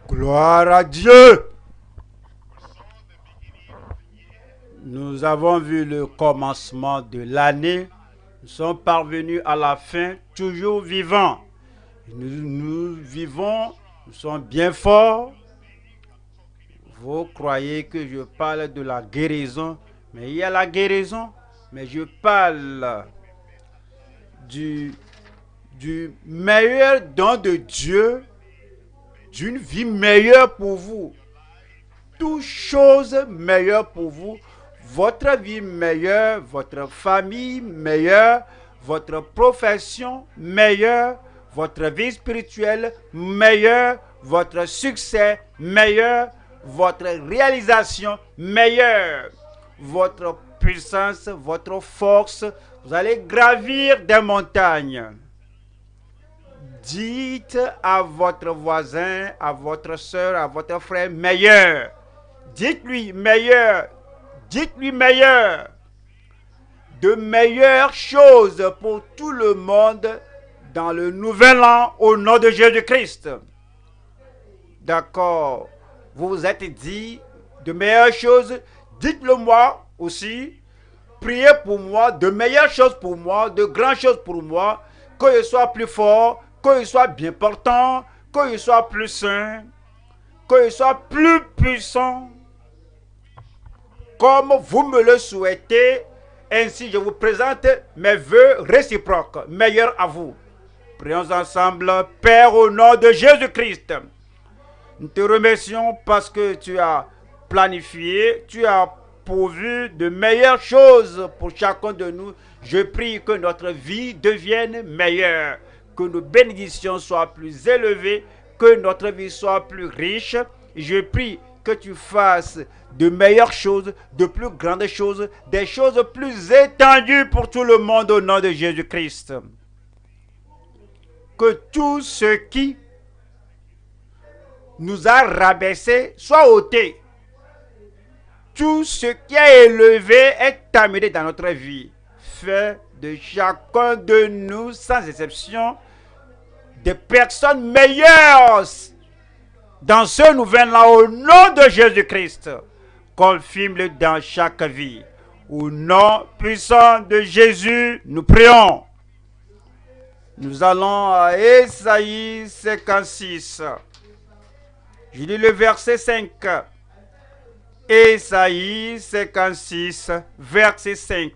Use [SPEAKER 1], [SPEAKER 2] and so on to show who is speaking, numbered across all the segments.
[SPEAKER 1] Gloire à Dieu. Nous avons vu le commencement de l'année. Nous sommes parvenus à la fin, toujours vivants. Nous vivons, nous sommes bien forts. Vous croyez que je parle de la guérison, mais il y a la guérison, mais je parle du, du meilleur don de Dieu, d'une vie meilleure pour vous. Toute chose meilleure pour vous. Votre vie meilleure, votre famille meilleure, votre profession meilleure, votre vie spirituelle meilleure, votre succès meilleur, votre réalisation meilleure, votre puissance, votre force. Vous allez gravir des montagnes. Dites à votre voisin, à votre soeur, à votre frère, meilleur. Dites-lui meilleur. Dites-lui meilleur. De meilleures choses pour tout le monde dans le nouvel an au nom de Jésus-Christ. D'accord. Vous vous êtes dit de meilleures choses. Dites-le moi aussi. Priez pour moi, de meilleures choses pour moi, de grandes choses pour moi. Que je sois plus fort, que je sois bien portant, que je sois plus sain, que je sois plus puissant. Comme vous me le souhaitez, ainsi je vous présente mes vœux réciproques, meilleurs à vous. Prions ensemble. Père, au nom de Jésus-Christ, nous te remercions parce que tu as planifié, tu as pourvu de meilleures choses pour chacun de nous. Je prie que notre vie devienne meilleure, que nos bénédictions soient plus élevées, que notre vie soit plus riche. Je prie que tu fasses de meilleures choses, de plus grandes choses, des choses plus étendues pour tout le monde au nom de Jésus-Christ. Que tout ce qui nous a rabaissés soit ôté. Tout ce qui est élevé est amené dans notre vie. Fais de chacun de nous, sans exception, des personnes meilleures dans ce nouvel an au nom de Jésus-Christ. Confirme-le dans chaque vie. Au nom puissant de Jésus, nous prions. Nous allons à Ésaïe 56. Je lis le verset 5. Ésaïe 56, verset 5.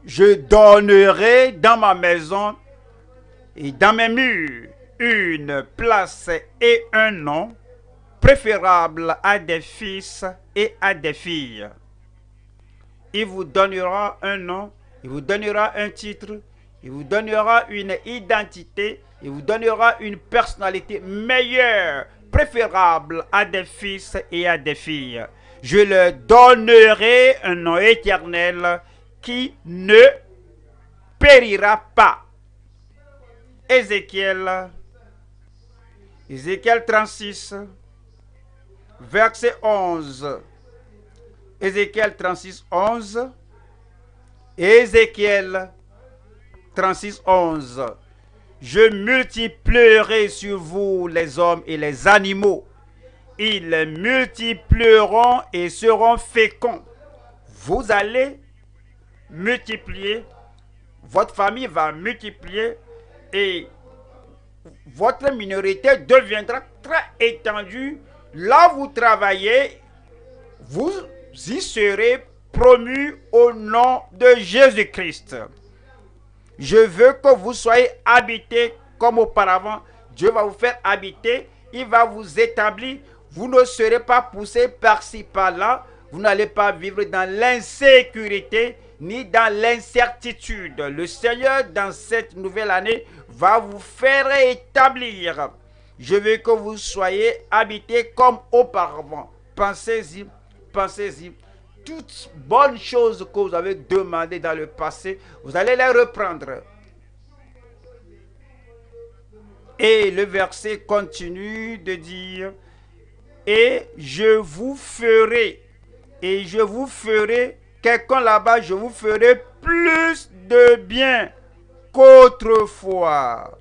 [SPEAKER 1] Je donnerai dans ma maison et dans mes murs une place et un nom préférable à des fils et à des filles. Il vous donnera un nom, il vous donnera un titre, il vous donnera une identité, il vous donnera une personnalité meilleure, préférable à des fils et à des filles. Je leur donnerai un nom éternel qui ne périra pas. Ézéchiel 36, verset 11. Ézéchiel 36, 11. Ézéchiel 36, 11. Je multiplierai sur vous les hommes et les animaux. Ils multiplieront et seront féconds. Vous allez multiplier. Votre famille va multiplier et votre minorité deviendra très étendue. Là où vous travaillez, vous y serez promus au nom de Jésus-Christ. Je veux que vous soyez habités comme auparavant. Dieu va vous faire habiter. Il va vous établir. Vous ne serez pas poussés par-ci, par-là. Vous n'allez pas vivre dans l'insécurité ni dans l'incertitude. Le Seigneur, dans cette nouvelle année, va vous faire établir. Je veux que vous soyez habités comme auparavant. Pensez-y, pensez-y. Toutes bonnes choses que vous avez demandées dans le passé, vous allez les reprendre. Et le verset continue de dire, et je vous ferai, quelqu'un là-bas, je vous ferai plus de bien qu'autrefois.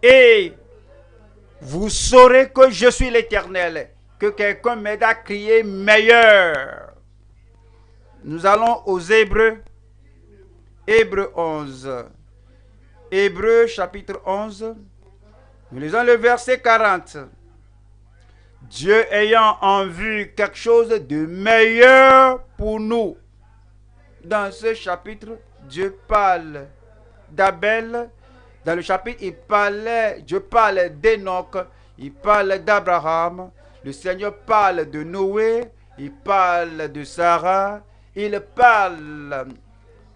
[SPEAKER 1] Et vous saurez que je suis l'Éternel. Que quelqu'un m'aide à crier meilleur. Nous allons aux Hébreux. Hébreux 11. Hébreux chapitre 11. Nous lisons le verset 40. Dieu ayant en vue quelque chose de meilleur pour nous. Dans ce chapitre, Dieu parle d'Abel. Dans le chapitre, Dieu parle d'Enoch. Il parle d'Abraham. Le Seigneur parle de Noé. Il parle de Sarah. Il parle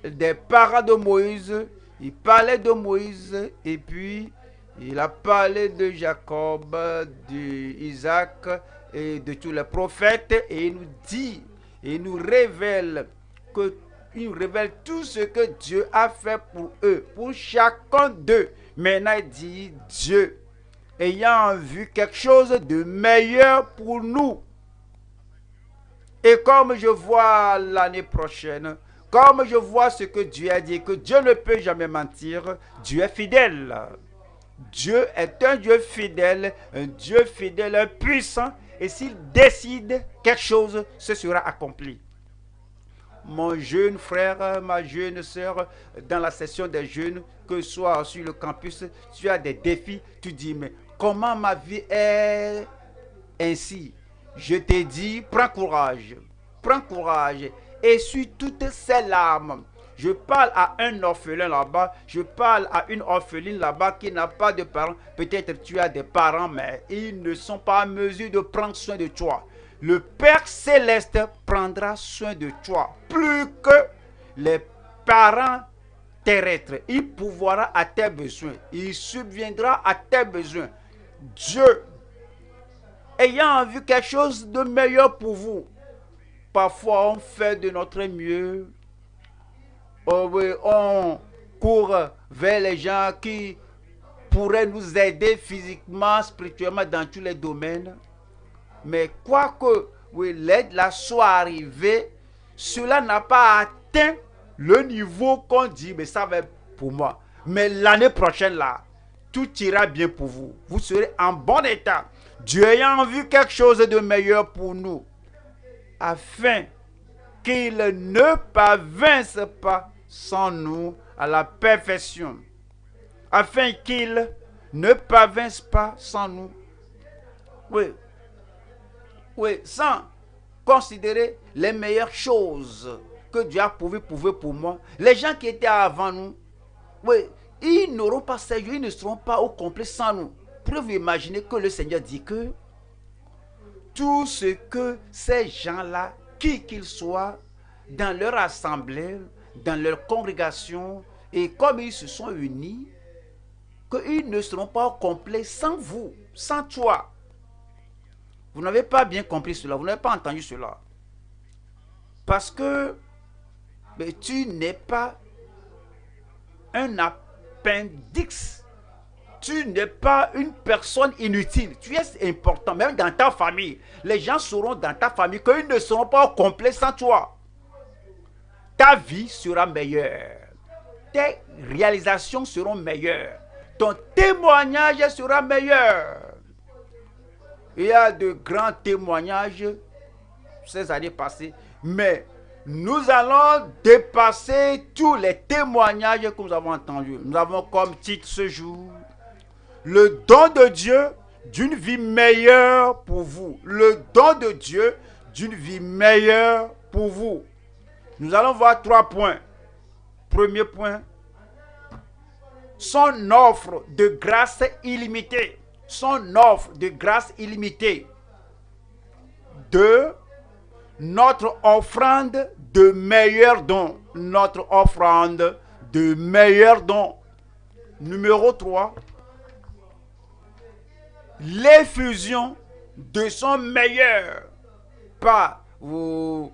[SPEAKER 1] des parents de Moïse. Il parlait de Moïse. Et puis, il a parlé de Jacob, d'Isaac et de tous les prophètes. Et il nous dit, il nous révèle tout ce que Dieu a fait pour eux, pour chacun d'eux. Maintenant, il dit, Dieu, ayant vu quelque chose de meilleur pour nous. Et comme je vois l'année prochaine, comme je vois ce que Dieu a dit, que Dieu ne peut jamais mentir, Dieu est fidèle. Dieu est un Dieu fidèle, un puissant. Et s'il décide quelque chose, ce sera accompli. Mon jeune frère, ma jeune soeur, dans la session des jeunes, que ce soit sur le campus, tu as des défis, tu dis, mais comment ma vie est ainsi? Je te dis, prends courage, essuie toutes ces larmes. Je parle à un orphelin là-bas, je parle à une orpheline là-bas qui n'a pas de parents. Peut-être tu as des parents, mais ils ne sont pas en mesure de prendre soin de toi. Le Père Céleste prendra soin de toi plus que les parents terrestres. Il pourvoira à tes besoins. Il subviendra à tes besoins. Dieu, ayant vu quelque chose de meilleur pour vous, parfois on fait de notre mieux. On court vers les gens qui pourraient nous aider physiquement, spirituellement, dans tous les domaines. Mais quoique l'aide là soit arrivée, cela n'a pas atteint le niveau qu'on dit, mais ça va être pour moi. Mais l'année prochaine là, tout ira bien pour vous. Vous serez en bon état. Dieu ayant vu quelque chose de meilleur pour nous, afin qu'il ne parvince pas sans nous à la perfection. Afin qu'il ne parvince pas sans nous. Oui, sans considérer les meilleures choses que Dieu a pourvues pour moi. Les gens qui étaient avant nous, ils n'auront pas sérieux, ils ne seront pas au complet sans nous. Pouvez-vous imaginer que le Seigneur dit que tout ce que ces gens-là, qui qu'ils soient, dans leur assemblée, dans leur congrégation, et comme ils se sont unis, qu'ils ne seront pas au complet sans vous, sans toi. Vous n'avez pas bien compris cela, vous n'avez pas entendu cela. Parce que tu n'es pas un appendix. Tu n'es pas une personne inutile. Tu es important, même dans ta famille. Les gens sauront dans ta famille qu'ils ne seront pas au complet sans toi. Ta vie sera meilleure. Tes réalisations seront meilleures. Ton témoignage sera meilleur. Il y a de grands témoignages ces années passées, mais nous allons dépasser tous les témoignages que nous avons entendus. Nous avons comme titre ce jour le don de Dieu d'une vie meilleure pour vous. Le don de Dieu d'une vie meilleure pour vous. Nous allons voir 3 points. Premier point, son offre de grâce illimitée. Son offre de grâce illimitée. 2. Notre offrande de meilleurs dons. Notre offrande de meilleurs dons. Numéro 3. L'effusion de son meilleur. Pas vous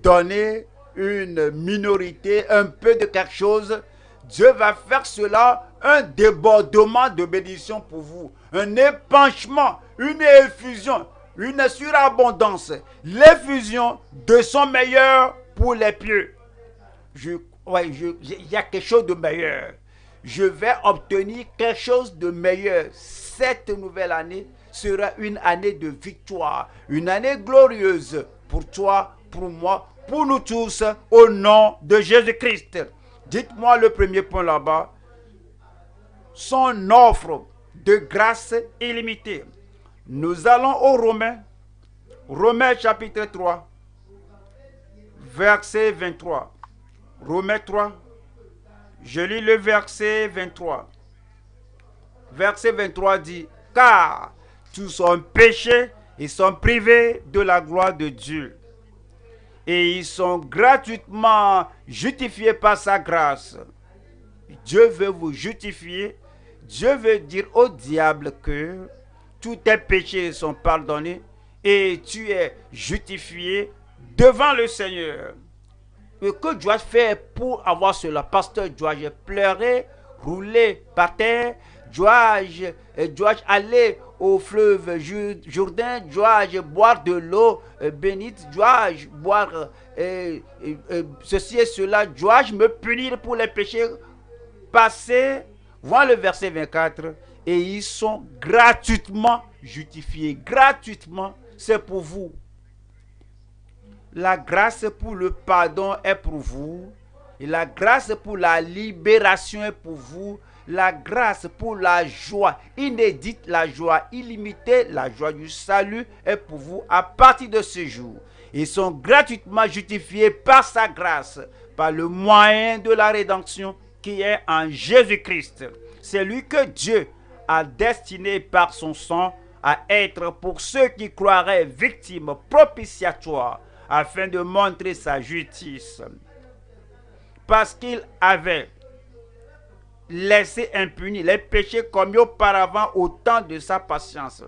[SPEAKER 1] donner une minorité, un peu de quelque chose. Dieu va faire cela, un débordement de bénédiction pour vous, un épanchement, une effusion, une surabondance, l'effusion de son meilleur pour les pieux. Il y a quelque chose de meilleur. je vais obtenir quelque chose de meilleur. Cette nouvelle année sera une année de victoire, une année glorieuse pour toi, pour moi, pour nous tous, au nom de Jésus-Christ. Dites-moi le premier point là-bas. Son offre de grâce illimitée. Nous allons aux Romains. Romains chapitre 3, verset 23. Romains 3, je lis le verset 23. Verset 23 dit, car tous ont péché et sont privés de la gloire de Dieu. Et ils sont gratuitement justifiés par sa grâce. Dieu veut vous justifier. Dieu veut dire au diable que tous tes péchés sont pardonnés et tu es justifié devant le Seigneur. Et que dois-je faire pour avoir cela? Pasteur, dois-je pleurer, rouler par terre? Dois-je aller au fleuve Jourdain? Dois-je boire de l'eau bénite? Dois-je boire ceci et cela? Dois-je me punir pour les péchés passés? Voilà le verset 24. Et ils sont gratuitement justifiés. Gratuitement, c'est pour vous. La grâce pour le pardon est pour vous. Et la grâce pour la libération est pour vous. La grâce pour la joie inédite, la joie illimitée, la joie du salut est pour vous à partir de ce jour. Ils sont gratuitement justifiés par sa grâce, par le moyen de la rédemption qui est en Jésus-Christ. C'est lui que Dieu a destiné par son sang à être pour ceux qui croiraient victimes propitiatoires afin de montrer sa justice. Parce qu'il avait laissé impunis les péchés commis auparavant au temps de sa patience,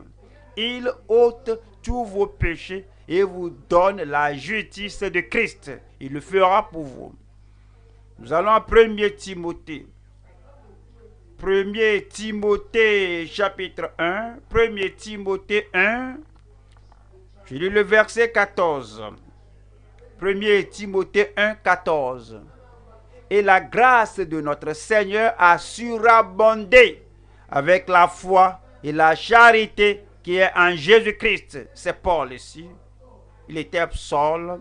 [SPEAKER 1] il ôte tous vos péchés et vous donne la justice de Christ. Il le fera pour vous. Nous allons à 1 Timothée. 1 Timothée chapitre 1. 1 Timothée 1. Je lis le verset 14. 1 Timothée 1, 14. Et la grâce de notre Seigneur a surabondé avec la foi et la charité qui est en Jésus-Christ. C'est Paul ici. Il était Saul,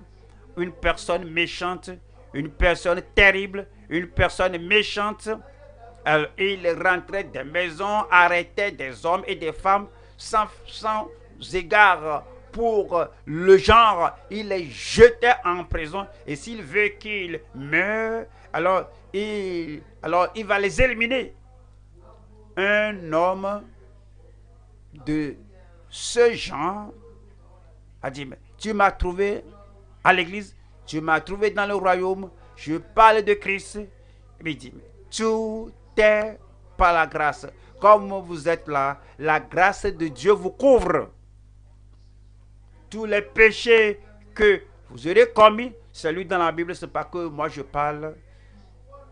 [SPEAKER 1] une personne méchante, une personne terrible, une personne méchante. Il rentrait des maisons, arrêtait des hommes et des femmes sans égard pour le genre. Il les jetait en prison et s'il veut qu'ils meurent, alors il va les éliminer. Un homme de ce genre a dit, mais tu m'as trouvé à l'église, tu m'as trouvé dans le royaume, je parle de Christ. Il dit, mais tout est par la grâce. Comme vous êtes là, la grâce de Dieu vous couvre. Tous les péchés que vous aurez commis, celui dans la Bible, ce n'est pas que moi je parle.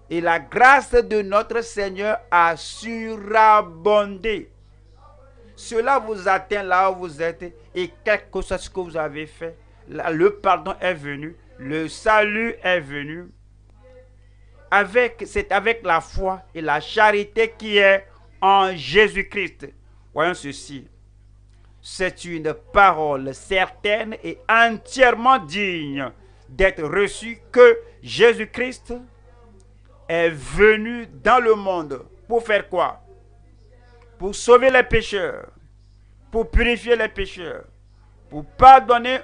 [SPEAKER 1] Et la grâce de notre Seigneur a surabondé. Cela vous atteint là où vous êtes et quel que soit ce que vous avez fait, le pardon est venu, le salut est venu. C'est avec la foi et la charité qui est en Jésus-Christ. Voyons ceci. C'est une parole certaine et entièrement digne d'être reçue que Jésus-Christ est venu dans le monde pour faire quoi? Pour sauver les pécheurs, pour purifier les pécheurs, pour pardonner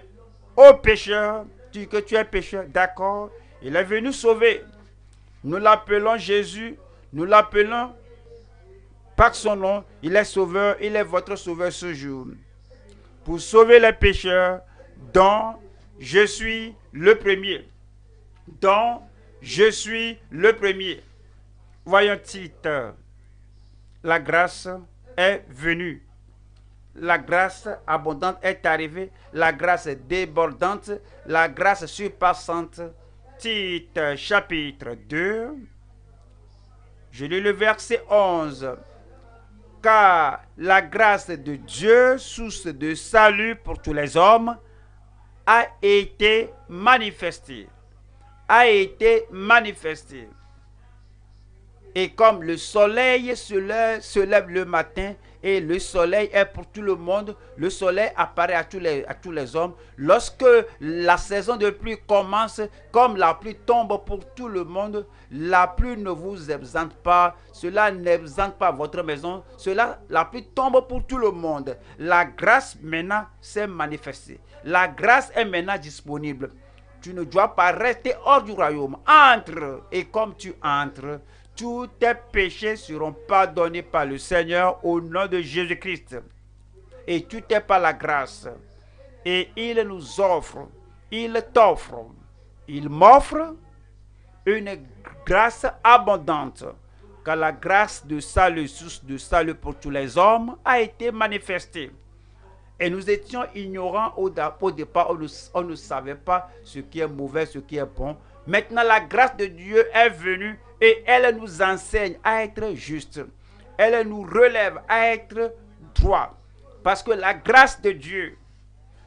[SPEAKER 1] aux pécheurs. Tu dis que tu es pécheur, d'accord? Il est venu sauver. Nous l'appelons Jésus, nous l'appelons par son nom. Il est sauveur, il est votre sauveur ce jour. Pour sauver les pécheurs, dont je suis le premier. Dont je suis le premier. Voyons titre. La grâce est venue. La grâce abondante est arrivée. La grâce débordante. La grâce surpassante. Tite chapitre 2. Je lis le verset 11. Car la grâce de Dieu, source de salut pour tous les hommes, a été manifestée. A été manifestée. Et comme le soleil se lève le matin et le soleil est pour tout le monde, le soleil apparaît à tous les hommes. Lorsque la saison de pluie commence, comme la pluie tombe pour tout le monde, la pluie ne vous exempte pas, cela n'exempte pas votre maison, la pluie tombe pour tout le monde. La grâce maintenant s'est manifestée. La grâce est maintenant disponible. Tu ne dois pas rester hors du royaume. Entre, et comme tu entres, tous tes péchés seront pardonnés par le Seigneur au nom de Jésus-Christ. Et tout est par la grâce. Et il nous offre, il t'offre, il m'offre une grâce abondante. Car la grâce de salut, source de salut pour tous les hommes, a été manifestée. Et nous étions ignorants au départ, on ne savait pas ce qui est mauvais, ce qui est bon. Maintenant, la grâce de Dieu est venue et elle nous enseigne à être juste. Elle nous relève à être droit. Parce que la grâce de Dieu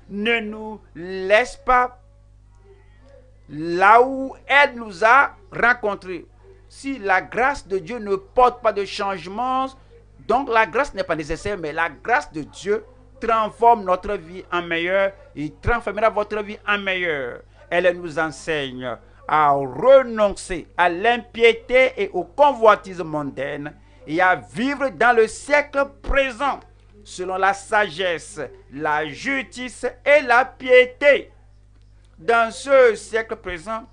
[SPEAKER 1] ne nous laisse pas là où elle nous a rencontrés. Si la grâce de Dieu ne porte pas de changement, donc la grâce n'est pas nécessaire, mais la grâce de Dieu transforme notre vie en meilleure. Il transformera votre vie en meilleure. Elle nous enseigne à renoncer à l'impiété et aux convoitises mondaines et à vivre dans le siècle présent selon la sagesse, la justice et la piété. Dans ce siècle présent,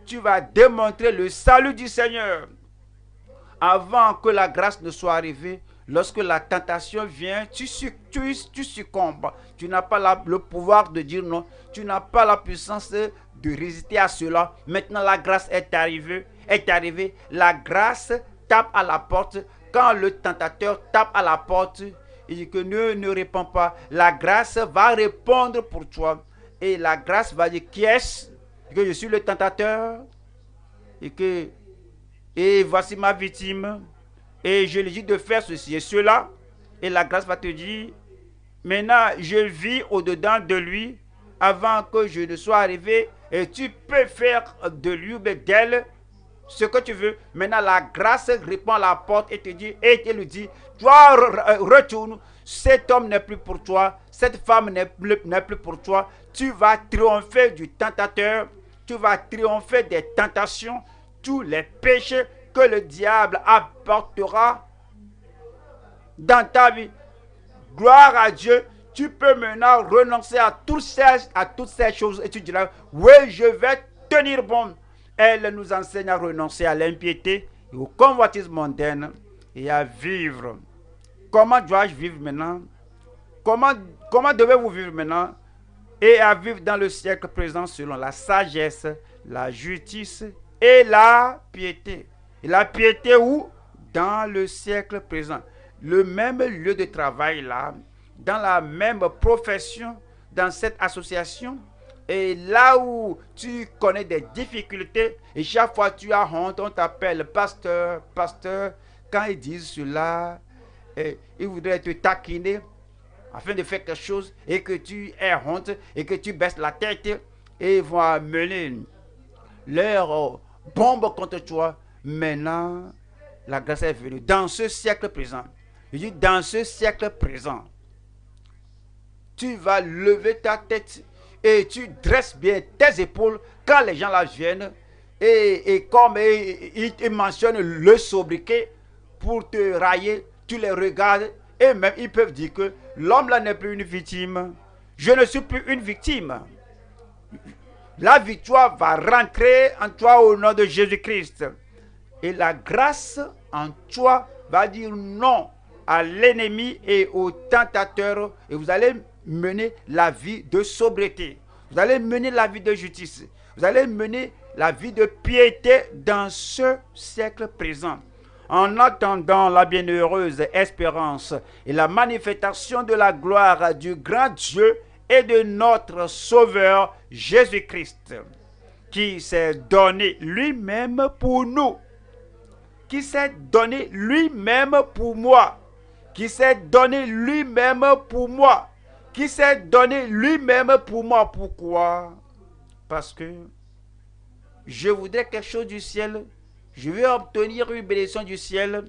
[SPEAKER 1] tu vas démontrer le salut du Seigneur. Avant que la grâce ne soit arrivée, lorsque la tentation vient, tu succombes. Tu n'as pas le pouvoir de dire non. Tu n'as pas la puissance de résister à cela. Maintenant, la grâce est arrivée. La grâce tape à la porte. Quand le tentateur tape à la porte, il dit que ne réponds pas. La grâce va répondre pour toi. Et la grâce va dire, qui est-ce? Que je suis le tentateur. Et voici ma victime. Et je lui dis de faire ceci et cela. Et la grâce va te dire, maintenant je vis au-dedans de lui avant que je ne sois arrivé. Et tu peux faire de lui ou d'elle ce que tu veux. Maintenant la grâce répond à la porte et te dit, et te lui dit, toi retourne. Cet homme n'est plus pour toi. Cette femme n'est plus pour toi. Tu vas triompher du tentateur. Tu vas triompher des tentations. Tous les péchés que le diable apportera dans ta vie. Gloire à Dieu. Tu peux maintenant renoncer à toutes ces choses et tu diras, oui, je vais tenir bon. Elle nous enseigne à renoncer à l'impiété et aux convoitises mondaines et à vivre. Comment dois-je vivre maintenant? Comment devez-vous vivre maintenant? Et à vivre dans le siècle présent selon la sagesse, la justice et la piété. Et la piété où? Dans le siècle présent. Le même lieu de travail là, dans la même profession, dans cette association. Et là où tu connais des difficultés, et chaque fois tu as honte, on t'appelle pasteur. Quand ils disent cela, ils voudraient te taquiner afin de faire quelque chose et que tu aies honte et que tu baisses la tête et ils vont amener leur bombe contre toi. Maintenant, la grâce est venue dans ce siècle présent. Je dis dans ce siècle présent, tu vas lever ta tête et tu dresses bien tes épaules quand les gens là viennent et comme ils mentionnent le sobriquet pour te railler, tu les regardes et même ils peuvent dire que l'homme là n'est plus une victime. Je ne suis plus une victime. La victoire va rentrer en toi au nom de Jésus-Christ. Et la grâce en toi va dire non à l'ennemi et au tentateur. Et vous allez mener la vie de sobriété. Vous allez mener la vie de justice. Vous allez mener la vie de piété dans ce siècle présent. En attendant la bienheureuse espérance et la manifestation de la gloire du grand Dieu et de notre Sauveur Jésus-Christ, qui s'est donné lui-même pour nous, qui s'est donné lui-même pour moi, qui s'est donné lui-même pour moi, qui s'est donné lui-même pour moi. Pourquoi? Parce que je voudrais quelque chose du ciel. je vais obtenir une bénédiction du ciel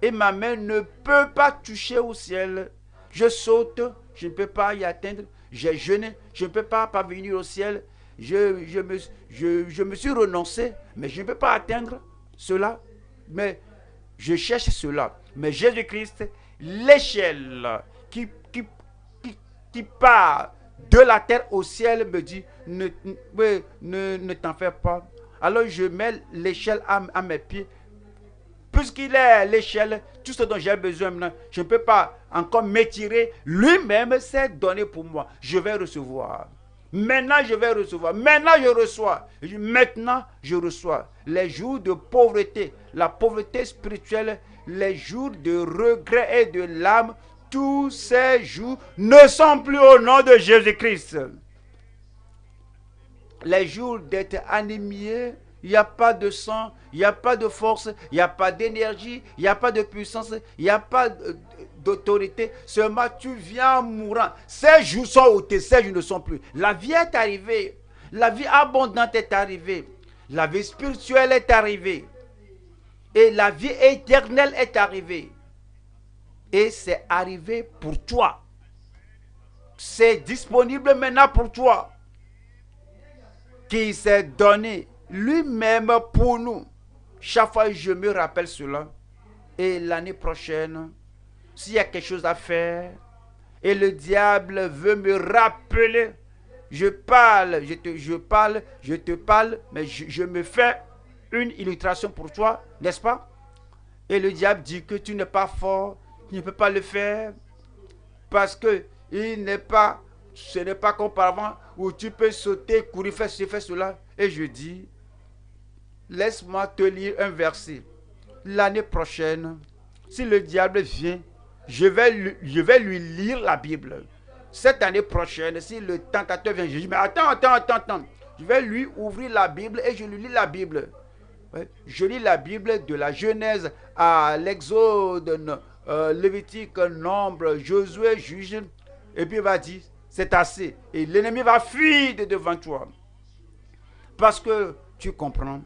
[SPEAKER 1] et ma main ne peut pas toucher au ciel. Je saute, je ne peux pas y atteindre. J'ai jeûné, je ne peux pas parvenir au ciel. Je me suis renoncé, mais je ne peux pas atteindre cela. Mais je cherche cela. Mais Jésus-Christ, l'échelle qui part de la terre au ciel me dit, ne t'en fais pas. Alors je mets l'échelle à mes pieds. Puisqu'il est l'échelle, tout ce dont j'ai besoin maintenant, je ne peux pas encore m'étirer. Lui-même s'est donné pour moi. Je vais recevoir. Maintenant, je vais recevoir. Maintenant, je reçois. Maintenant, je reçois. Les jours de pauvreté, la pauvreté spirituelle, les jours de regret et de larmes, tous ces jours ne sont plus au nom de Jésus-Christ. Les jours d'être anémié, il n'y a pas de sang, il n'y a pas de force, il n'y a pas d'énergie, il n'y a pas de puissance, il n'y a pas d'autorité. Seulement, tu viens mourant. Ces jours sont ôtés, ces jours ne sont plus. La vie est arrivée. La vie abondante est arrivée. La vie spirituelle est arrivée. Et la vie éternelle est arrivée. Et c'est arrivé pour toi. C'est disponible maintenant pour toi. Qui s'est donné lui-même pour nous. Chaque fois je me rappelle cela. Et l'année prochaine, s'il y a quelque chose à faire, et le diable veut me rappeler, je te parle, mais je me fais une illustration pour toi, n'est-ce pas? Et le diable dit que tu n'es pas fort, tu ne peux pas le faire, parce que ce n'est pas comme auparavant où tu peux sauter, courir, faire ceci, faire cela. Et je dis, laisse-moi te lire un verset. L'année prochaine, si le diable vient, je vais lui lire la Bible. Cette année prochaine, si le tentateur vient, je dis, mais attends. Je vais lui ouvrir la Bible et je lui lis la Bible. Ouais. Je lis la Bible de la Genèse à l'Exode, Lévitique, Nombre, Josué, Juge. Et puis il va dire, c'est assez. Et l'ennemi va fuir de devant toi. Parce que tu comprends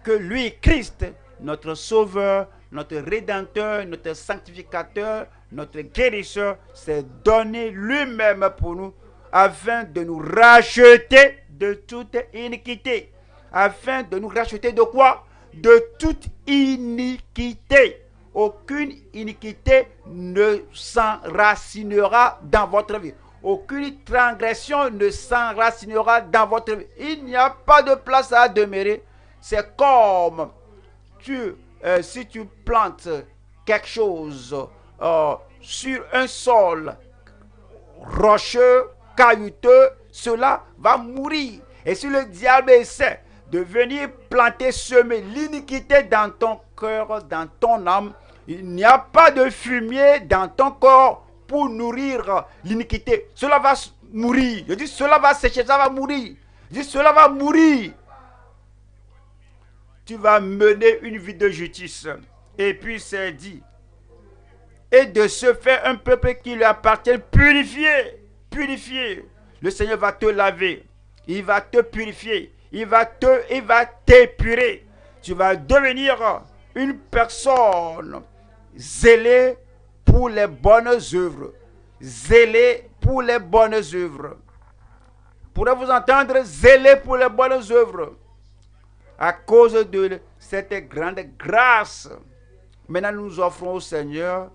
[SPEAKER 1] que lui, Christ, notre sauveur, notre rédempteur, notre sanctificateur, notre guérisseur, s'est donné lui-même pour nous afin de nous racheter de toute iniquité. Afin de nous racheter de quoi? De toute iniquité. Aucune iniquité ne s'enracinera dans votre vie. Aucune transgression ne s'enracinera dans votre vie. Il n'y a pas de place à demeurer. C'est comme si tu plantes quelque chose sur un sol rocheux, caillouteux, cela va mourir. Et si le diable essaie de venir planter, semer l'iniquité dans ton cœur, dans ton âme, il n'y a pas de fumier dans ton corps pour nourrir l'iniquité. Cela va mourir. Je dis cela va sécher, ça va mourir. Je dis cela va mourir. Tu vas mener une vie de justice. Et puis c'est dit. Et de ce fait, un peuple qui lui appartient, purifié. Le Seigneur va te laver. Il va te purifier. Il va t'épurer. Tu vas devenir une personne zélée pour les bonnes œuvres. Zélé pour les bonnes œuvres. Pourrez-vous entendre? Zélé pour les bonnes œuvres. À cause de cette grande grâce, maintenant nous offrons au Seigneur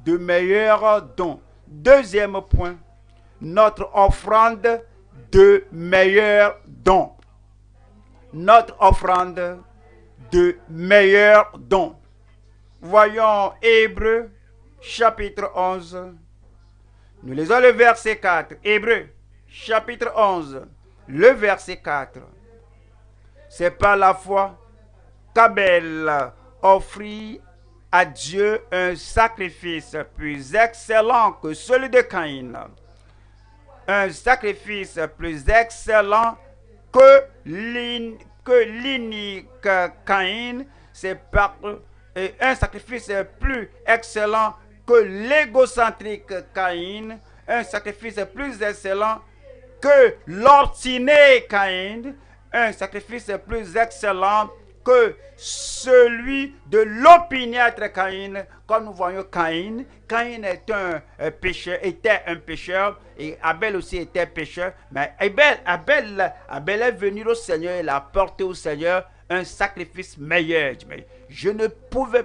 [SPEAKER 1] de meilleurs dons. Deuxième point, notre offrande de meilleurs dons. Notre offrande de meilleurs dons. Voyons Hébreux chapitre 11. Nous lisons le verset 4. Hébreux chapitre 11, le verset 4. C'est par la foi qu'Abel offrit à Dieu un sacrifice plus excellent que celui de Caïn. Un sacrifice plus excellent que l'inique Caïn. C'est un sacrifice plus excellent que l'égocentrique Caïn. Un sacrifice plus excellent que l'obstiné Caïn. Un sacrifice plus excellent que celui de l'opiniâtre Caïn. Comme nous voyons Caïn est était un pécheur, et Abel aussi était pécheur. Mais Abel est venu au Seigneur, il a apporté au Seigneur un sacrifice meilleur. Mais je ne peux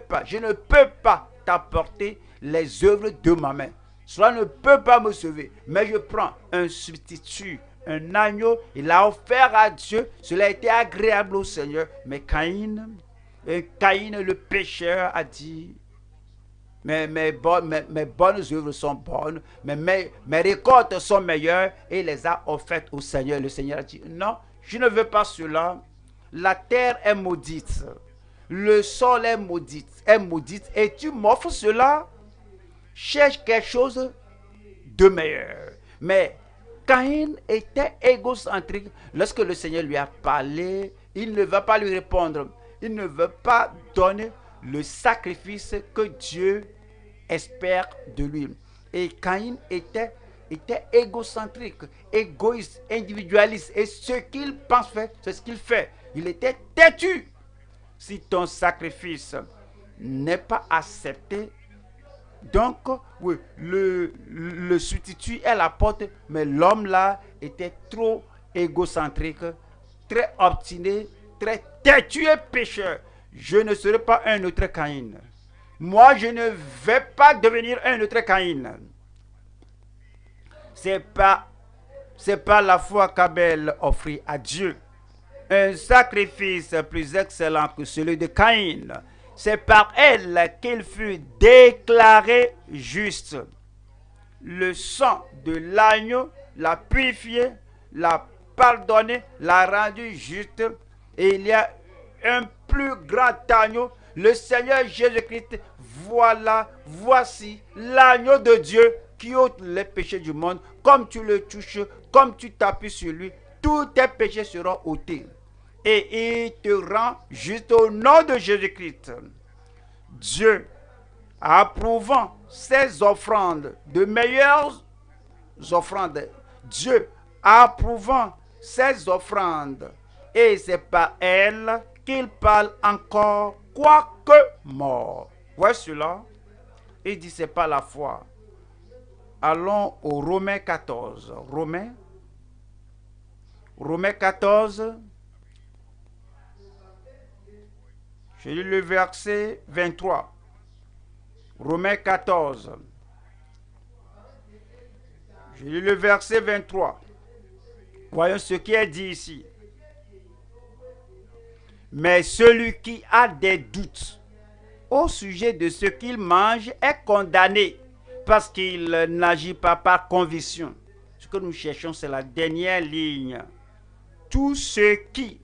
[SPEAKER 1] pas t'apporter les œuvres de ma main. Cela ne peut pas me sauver. Mais je prends un substitut, un agneau. Il a offert à Dieu. Cela a été agréable au Seigneur. Mais Caïn, le pécheur, a dit: mes bonnes œuvres sont bonnes, mais mes récoltes sont meilleures, et il les a offertes au Seigneur. Le Seigneur a dit: non, je ne veux pas cela. La terre est maudite. Le sol est maudite, et tu m'offres cela. Cherche quelque chose de meilleur. Mais Caïn était égocentrique. Lorsque le Seigneur lui a parlé, il ne va pas lui répondre. Il ne veut pas donner le sacrifice que Dieu espère de lui. Et Caïn était égocentrique, égoïste, individualiste. Et ce qu'il pense faire, c'est ce qu'il fait. Il était têtu. Si ton sacrifice n'est pas accepté, donc, oui, le substitut est la porte, mais l'homme là était trop égocentrique, très obstiné, très têtu et pécheur. Je ne serai pas un autre Caïn. Moi, je ne vais pas devenir un autre Caïn. C'est pas la foi qu'Abel offrit à Dieu. Un sacrifice plus excellent que celui de Caïn. C'est par elle qu'il fut déclaré juste. Le sang de l'agneau l'a purifié, l'a pardonné, l'a rendu juste. Et il y a un plus grand agneau, le Seigneur Jésus-Christ. Voici l'agneau de Dieu qui ôte les péchés du monde. Comme tu le touches, comme tu t'appuies sur lui, tous tes péchés seront ôtés. Et il te rend juste au nom de Jésus-Christ. Dieu, approuvant ses offrandes, de meilleures offrandes, Dieu approuvant ses offrandes, et c'est par elle qu'il parle encore, quoique mort. Voici cela. Il dit: c'est pas la foi. Allons au Romains 14. Romains 14. Je lis le verset 23. Romains 14. Je lis le verset 23. Voyons ce qui est dit ici. Mais celui qui a des doutes au sujet de ce qu'il mange est condamné, parce qu'il n'agit pas par conviction. Ce que nous cherchons, c'est la dernière ligne. Tout ce qui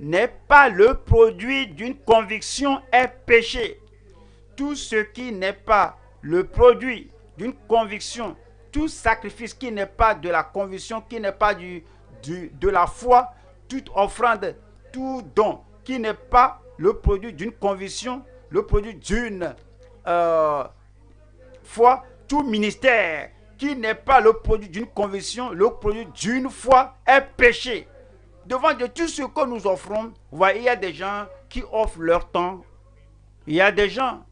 [SPEAKER 1] n'est pas le produit d'une conviction est péché. Tout ce qui n'est pas le produit d'une conviction, tout sacrifice qui n'est pas de la conviction, qui n'est pas de la foi, toute offrande, tout don qui n'est pas le produit d'une conviction, le produit d'une foi, tout ministère qui n'est pas le produit d'une conviction, le produit d'une foi est péché. Devant de tout ce que nous offrons, vous voyez, il y a des gens qui offrent leur temps, il y a des gens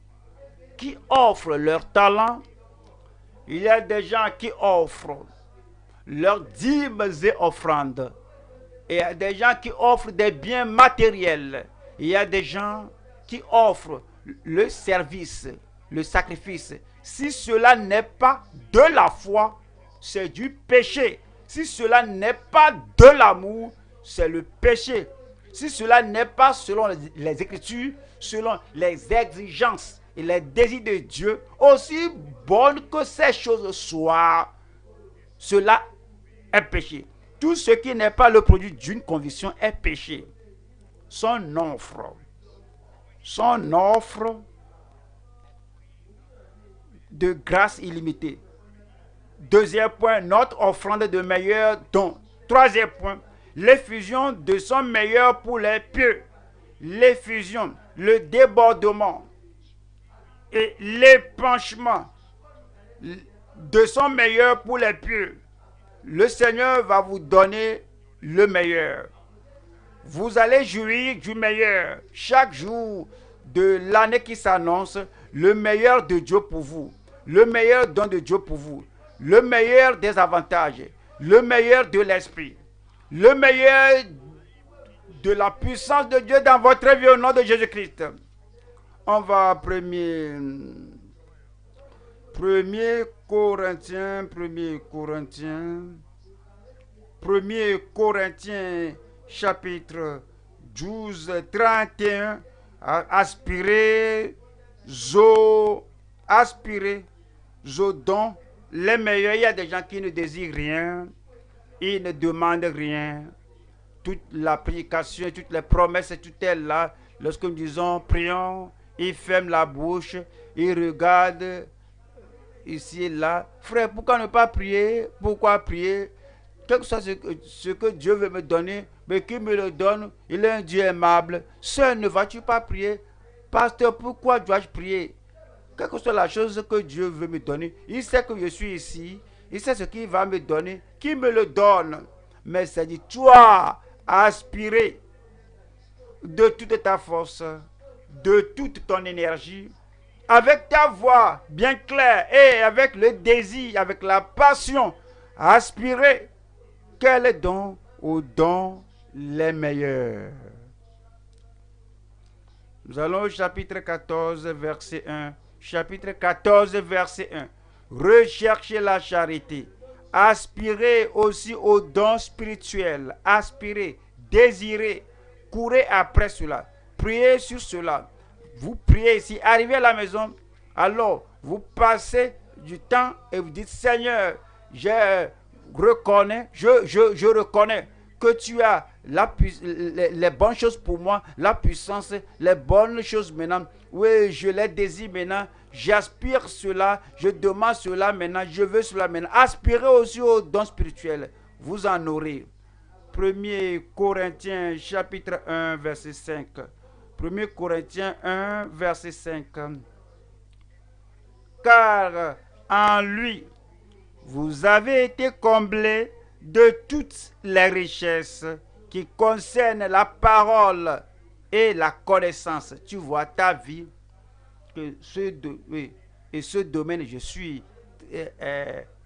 [SPEAKER 1] qui offrent leur talent, il y a des gens qui offrent leurs dîmes et offrandes, et il y a des gens qui offrent des biens matériels, il y a des gens qui offrent le service, le sacrifice. Si cela n'est pas de la foi, c'est du péché. Si cela n'est pas de l'amour, c'est le péché. Si cela n'est pas selon les Écritures, selon les exigences et les désirs de Dieu, aussi bonnes que ces choses soient, cela est péché. Tout ce qui n'est pas le produit d'une conviction est péché. Son offre de grâce illimitée. Deuxième point, notre offrande de meilleurs dons. Troisième point, l'effusion de son meilleur pour les pieux. L'effusion, le débordement et l'épanchement de son meilleur pour les pieux. Le Seigneur va vous donner le meilleur. Vous allez jouir du meilleur. Chaque jour de l'année qui s'annonce, le meilleur de Dieu pour vous. Le meilleur don de Dieu pour vous. Le meilleur des avantages. Le meilleur de l'esprit. Le meilleur de la puissance de Dieu dans votre vie au nom de Jésus-Christ. On va premier Corinthiens chapitre 12, 31. Aspirer, don, les meilleurs. Il y a des gens qui ne désirent rien, ils ne demandent rien. Toute la prédication, toutes les promesses, tout est là. Lorsque nous disons prions, ils ferment la bouche, ils regardent ici et là. Frère, pourquoi ne pas prier? Pourquoi prier? Quel que soit ce que Dieu veut me donner, mais qu'il me le donne, il est un Dieu aimable. Seul, ne vas-tu pas prier? Pasteur, pourquoi dois-je prier? Quelle que soit la chose que Dieu veut me donner, il sait que je suis ici, il sait ce qu'il va me donner, qu'il me le donne. Mais c'est dit, toi, aspirer de toute ta force, de toute ton énergie, avec ta voix bien claire et avec le désir, avec la passion, aspirer quel est donc aux dons les meilleurs. Nous allons au chapitre 14, verset 1. Chapitre 14, verset 1. Recherchez la charité. Aspirez aussi aux dons spirituels. Aspirez, désirez, courez après cela. Priez sur cela. Vous priez ici, arrivez à la maison, alors vous passez du temps et vous dites, Seigneur, je reconnais que tu as les bonnes choses pour moi, la puissance, les bonnes choses maintenant. Oui, je les désire maintenant. J'aspire cela, je demande cela maintenant, je veux cela maintenant. Aspirez aussi aux dons spirituels. Vous en aurez. 1 Corinthiens chapitre 1, verset 5. 1 Corinthiens 1, verset 5. Car en lui, vous avez été comblés de toutes les richesses qui concernent la parole et la connaissance. Tu vois ta vie, que ce domaine, je suis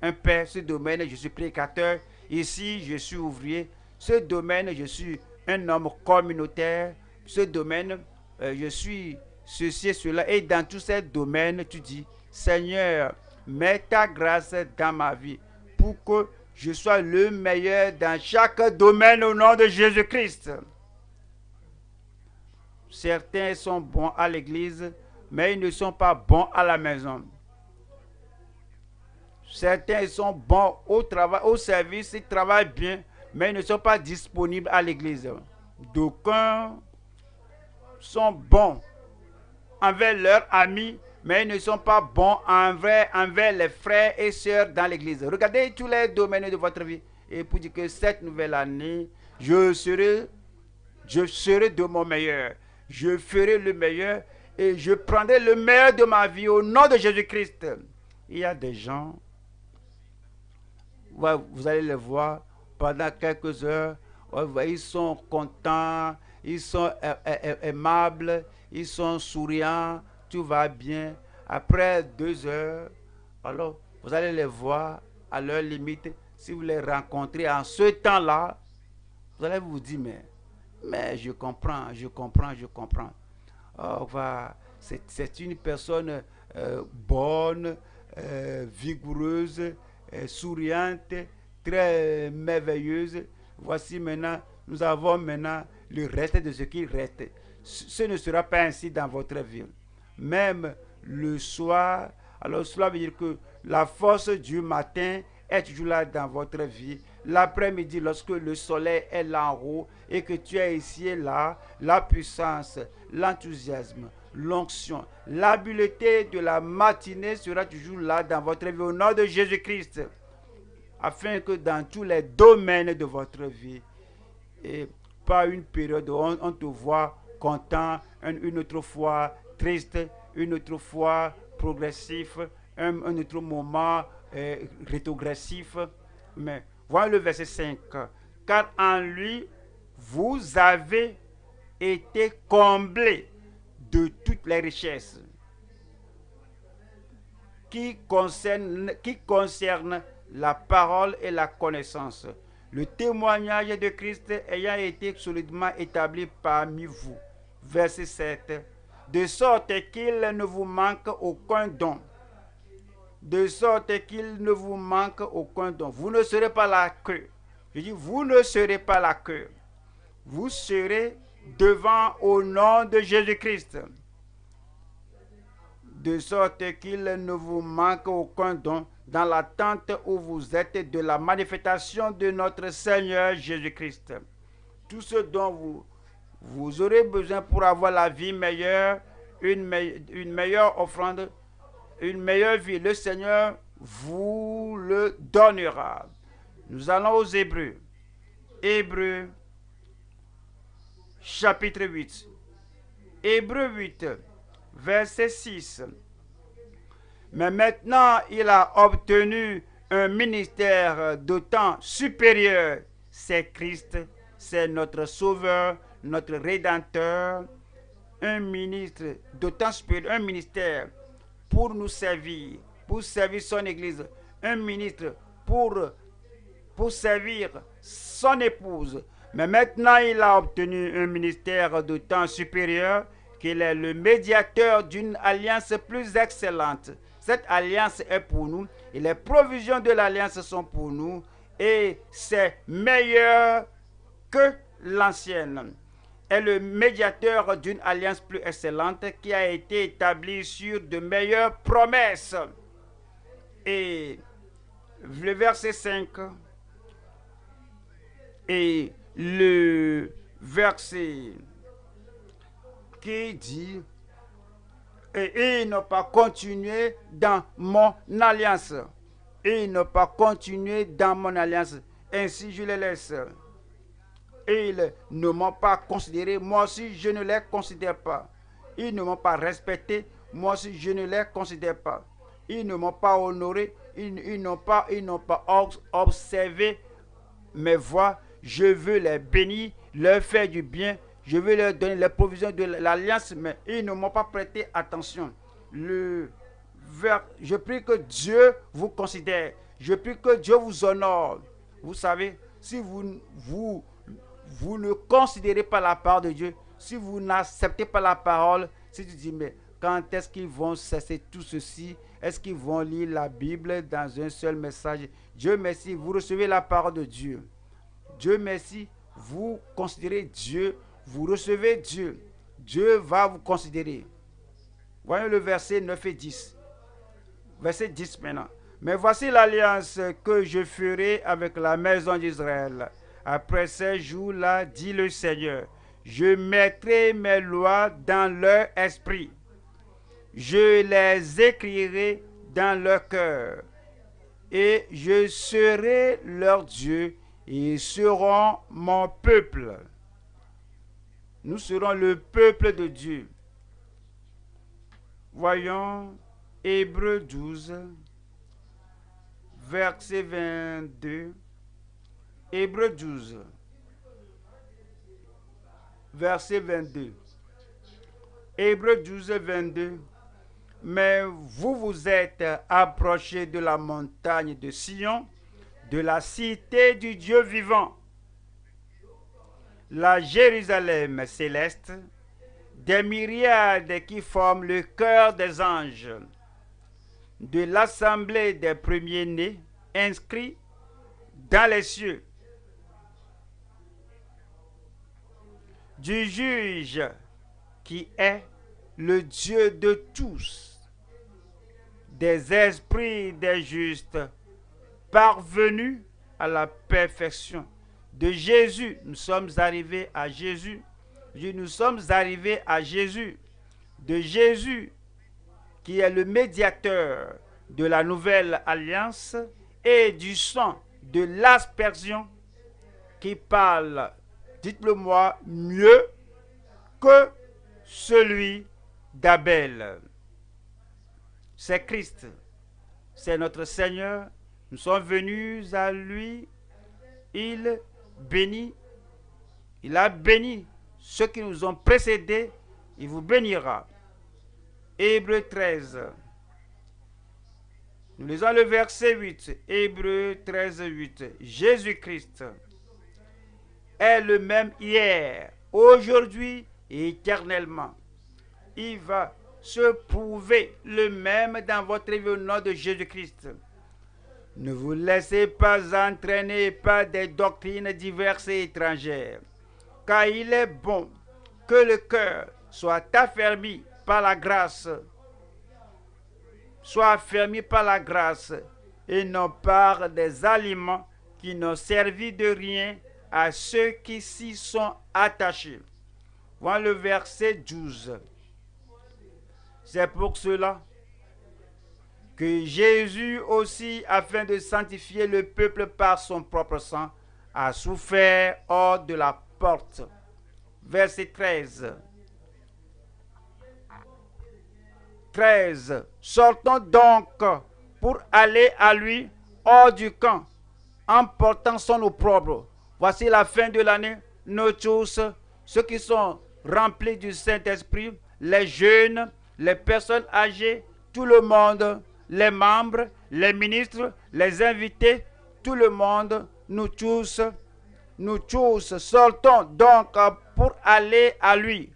[SPEAKER 1] un père, ce domaine, je suis prédicateur, ici, je suis ouvrier, ce domaine, je suis un homme communautaire, ce domaine, je suis ceci et cela. Et dans tous ces domaines, tu dis, Seigneur, mets ta grâce dans ma vie pour que je sois le meilleur dans chaque domaine au nom de Jésus-Christ. Certains sont bons à l'église, mais ils ne sont pas bons à la maison. Certains sont bons au travail, au service, ils travaillent bien, mais ils ne sont pas disponibles à l'église. D'aucuns sont bons envers leurs amis, mais ils ne sont pas bons envers les frères et sœurs dans l'église. Regardez tous les domaines de votre vie et pour dire que cette nouvelle année, je serai de mon meilleur. Je ferai le meilleur et je prendrai le meilleur de ma vie au nom de Jésus-Christ. Il y a des gens, vous allez les voir pendant quelques heures, ils sont contents, ils sont aimables, ils sont souriants, tout va bien. Après 2 heures, alors vous allez les voir à leur limite. Si vous les rencontrez en ce temps-là, vous allez vous dire, mais je comprends. Oh, c'est une personne bonne, vigoureuse, souriante, très merveilleuse. Voici maintenant, nous avons maintenant le reste de ce qui reste. Ce ne sera pas ainsi dans votre vie. Même le soir, alors cela veut dire que la force du matin est toujours là dans votre vie. L'après-midi, lorsque le soleil est là en haut et que tu es ici et là, la puissance, l'enthousiasme, l'onction, l'habileté de la matinée sera toujours là dans votre vie au nom de Jésus-Christ. Afin que dans tous les domaines de votre vie, et pas une période où on te voit content, une autre fois triste, une autre fois progressif, un autre moment rétrogressif. Mais voilà le verset 5. Car en lui, vous avez été comblés de toutes les richesses qui concernent la parole et la connaissance, le témoignage de Christ ayant été solidement établi parmi vous. Verset 7. De sorte qu'il ne vous manque aucun don. De sorte qu'il ne vous manque aucun don. Vous ne serez pas la queue. Je dis, vous ne serez pas la queue. Vous serez devant au nom de Jésus-Christ. De sorte qu'il ne vous manque aucun don dans l'attente où vous êtes de la manifestation de notre Seigneur Jésus-Christ. Tout ce dont vous aurez besoin pour avoir la vie meilleure, une meilleure offrande, une meilleure vie, le Seigneur vous le donnera. Nous allons aux Hébreux. Hébreux, chapitre 8. Hébreux 8, verset 6. Mais maintenant, il a obtenu un ministère d'autant supérieur. C'est Christ, c'est notre Sauveur, notre Rédempteur. Un ministre d'autant supérieur, un ministère pour nous servir, pour servir son Église. Un ministre pour servir son épouse. Mais maintenant, il a obtenu un ministère d'autant supérieur qu'il est le médiateur d'une alliance plus excellente. Cette alliance est pour nous et les provisions de l'alliance sont pour nous et c'est meilleur que l'ancienne. Est le médiateur d'une alliance plus excellente qui a été établie sur de meilleures promesses. Et le verset 5 et le verset qui dit et ils n'ont pas continué dans mon alliance. Et ils n'ont pas continué dans mon alliance. Ainsi je les laisse. Et ils ne m'ont pas considéré. Moi aussi je ne les considère pas. Ils ne m'ont pas respecté. Moi aussi je ne les considère pas. Ils ne m'ont pas honoré. Ils n'ont pas observé mes voies. Je veux les bénir, leur faire du bien. Je veux leur donner les provisions de l'alliance, mais ils ne m'ont pas prêté attention. Je prie que Dieu vous considère. Je prie que Dieu vous honore. Vous savez, si vous ne considérez pas la parole de Dieu, si vous n'acceptez pas la parole, si tu dis, mais quand est-ce qu'ils vont cesser tout ceci? Est-ce qu'ils vont lire la Bible dans un seul message? Dieu merci, vous recevez la parole de Dieu. Dieu merci, vous considérez Dieu. Vous recevez Dieu. Dieu va vous considérer. Voyons le verset 9 et 10. Verset 10 maintenant. Mais voici l'alliance que je ferai avec la maison d'Israël. Après ces jours-là, dit le Seigneur, je mettrai mes lois dans leur esprit. Je les écrirai dans leur cœur. Et je serai leur Dieu et ils seront mon peuple. Nous serons le peuple de Dieu. Voyons Hébreux 12, verset 22. Hébreux 12, verset 22. Hébreux 12, 22. Mais vous vous êtes approchés de la montagne de Sion, de la cité du Dieu vivant, la Jérusalem céleste, des myriades qui forment le cœur des anges, de l'assemblée des premiers-nés inscrits dans les cieux, du juge qui est le Dieu de tous, des esprits des justes parvenus à la perfection. De Jésus, nous sommes arrivés à Jésus. Nous sommes arrivés à Jésus. De Jésus, qui est le médiateur de la nouvelle alliance, et du sang de l'aspersion, qui parle, dites-le moi, mieux que celui d'Abel. C'est Christ, c'est notre Seigneur. Nous sommes venus à lui, il bénit Il a béni ceux qui nous ont précédés, il vous bénira. Hébreux 13. Nous lisons le verset 8. Hébreux 13, 8. Jésus-Christ est le même hier, aujourd'hui et éternellement. Il va se prouver le même dans votre vie au nom de Jésus-Christ. Ne vous laissez pas entraîner par des doctrines diverses et étrangères, car il est bon que le cœur soit affermi par la grâce, et non par des aliments qui n'ont servi de rien à ceux qui s'y sont attachés. Voilà le verset 12. C'est pour cela que Jésus aussi, afin de sanctifier le peuple par son propre sang, a souffert hors de la porte. Verset 13. 13. Sortons donc pour aller à lui hors du camp, en portant son opprobre. Voici la fin de l'année. Nous tous, ceux qui sont remplis du Saint-Esprit, les jeunes, les personnes âgées, tout le monde, les membres, les ministres, les invités, tout le monde, nous tous sortons donc pour aller à lui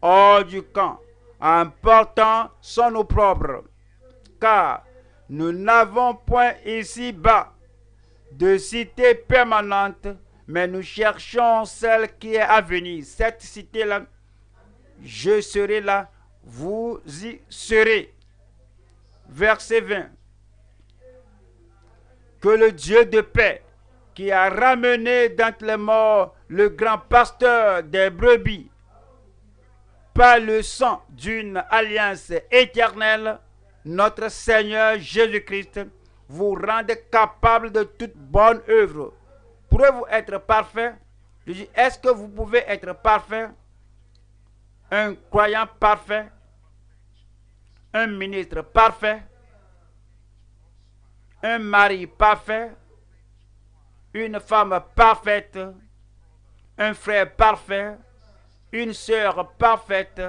[SPEAKER 1] hors du camp, en portant son opprobre. Car nous n'avons point ici-bas de cité permanente, mais nous cherchons celle qui est à venir. Cette cité-là, je serai là, vous y serez. Verset 20. Que le Dieu de paix, qui a ramené d'entre les morts le grand pasteur des brebis, par le sang d'une alliance éternelle, notre Seigneur Jésus-Christ, vous rende capable de toute bonne œuvre. Pourrez-vous être parfait? Je dis, est-ce que vous pouvez être parfait? Un croyant parfait? Un ministre parfait? Un mari parfait? Une femme parfaite? Un frère parfait? Une sœur parfaite?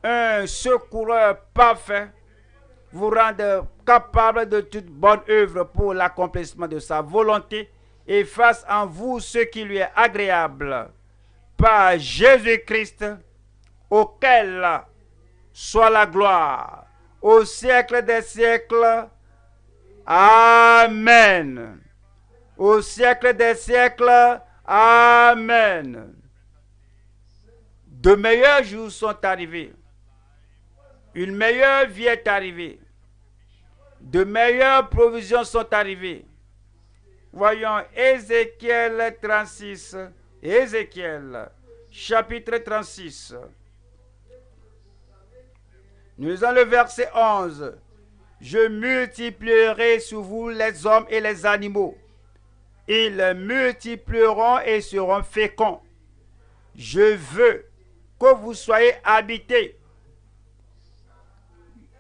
[SPEAKER 1] Un secoureur parfait? Vous rendre capable de toute bonne œuvre pour l'accomplissement de sa volonté et fasse en vous ce qui lui est agréable. Par Jésus-Christ, auquel soit la gloire au siècle des siècles. Amen. Au siècle des siècles. Amen. De meilleurs jours sont arrivés. Une meilleure vie est arrivée. De meilleures provisions sont arrivées. Voyons Ézéchiel 36. Ézéchiel, chapitre 36. Nous lisons le verset 11. Je multiplierai sur vous les hommes et les animaux. Ils multiplieront et seront féconds. Je veux que vous soyez habités.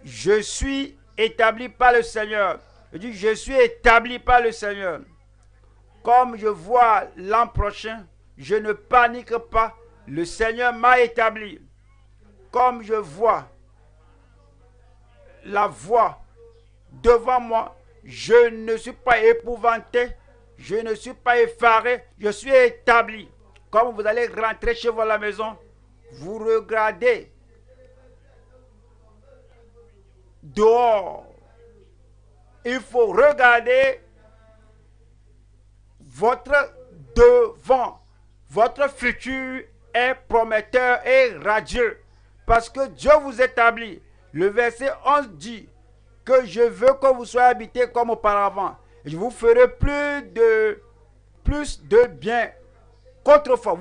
[SPEAKER 1] Je suis établi par le Seigneur. Je dis, je suis établi par le Seigneur. Comme je vois l'an prochain, je ne panique pas. Le Seigneur m'a établi. Comme je vois la voie devant moi, je ne suis pas épouvanté. Je ne suis pas effaré. Je suis établi. Comme vous allez rentrer chez vous à la maison, vous regardez dehors. Il faut regarder votre devant. Votre futur est prometteur et radieux. Parce que Dieu vous établit. Le verset 11 dit que je veux que vous soyez habités comme auparavant. Je vous ferai plus de bien qu'autrefois.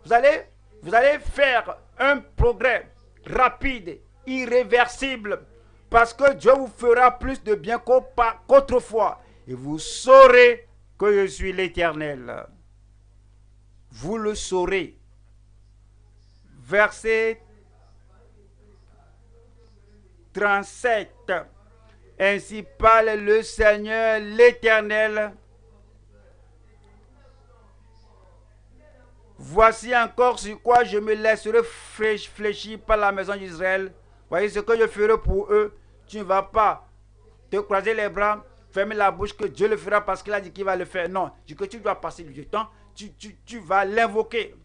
[SPEAKER 1] Vous allez faire un progrès rapide, irréversible. Parce que Dieu vous fera plus de bien qu'autrefois. Et vous saurez que je suis l'Éternel. Vous le saurez. Verset 37. Ainsi parle le Seigneur l'Éternel. Voici encore sur quoi je me laisserai fléchir par la maison d'Israël. Voyez ce que je ferai pour eux. Tu ne vas pas te croiser les bras, fermer la bouche que Dieu le fera parce qu'il a dit qu'il va le faire. Non, dis que tu dois passer du temps. Tu vas l'invoquer.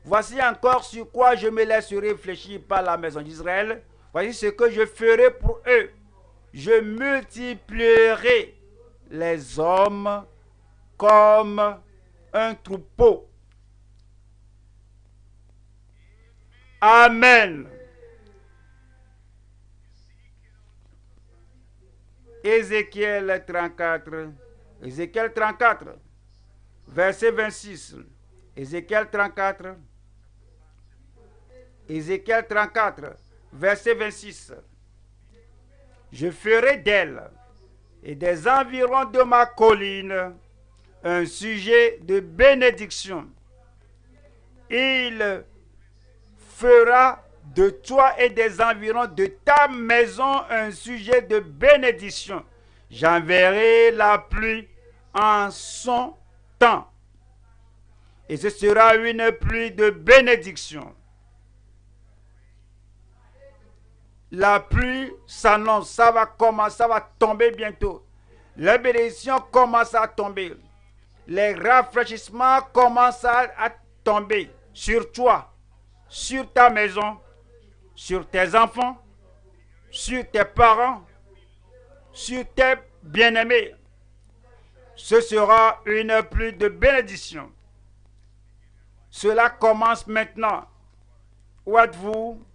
[SPEAKER 1] Voici encore sur quoi je me laisserai fléchir par la maison d'Israël. Voici ce que je ferai pour eux. Je multiplierai les hommes comme un troupeau. Amen. Ézéchiel 34, verset 26. Ézéchiel 34, verset 26. Je ferai d'elle et des environs de ma colline un sujet de bénédiction. Il fera de toi et des environs de ta maison un sujet de bénédiction. J'enverrai la pluie en son temps. Et ce sera une pluie de bénédiction. La pluie s'annonce, ça va commencer, ça va tomber bientôt. Les bénédictions commencent à tomber. Les rafraîchissements commencent à tomber sur toi, sur ta maison, sur tes enfants, sur tes parents, sur tes bien-aimés. Ce sera une pluie de bénédiction. Cela commence maintenant. Où êtes-vous?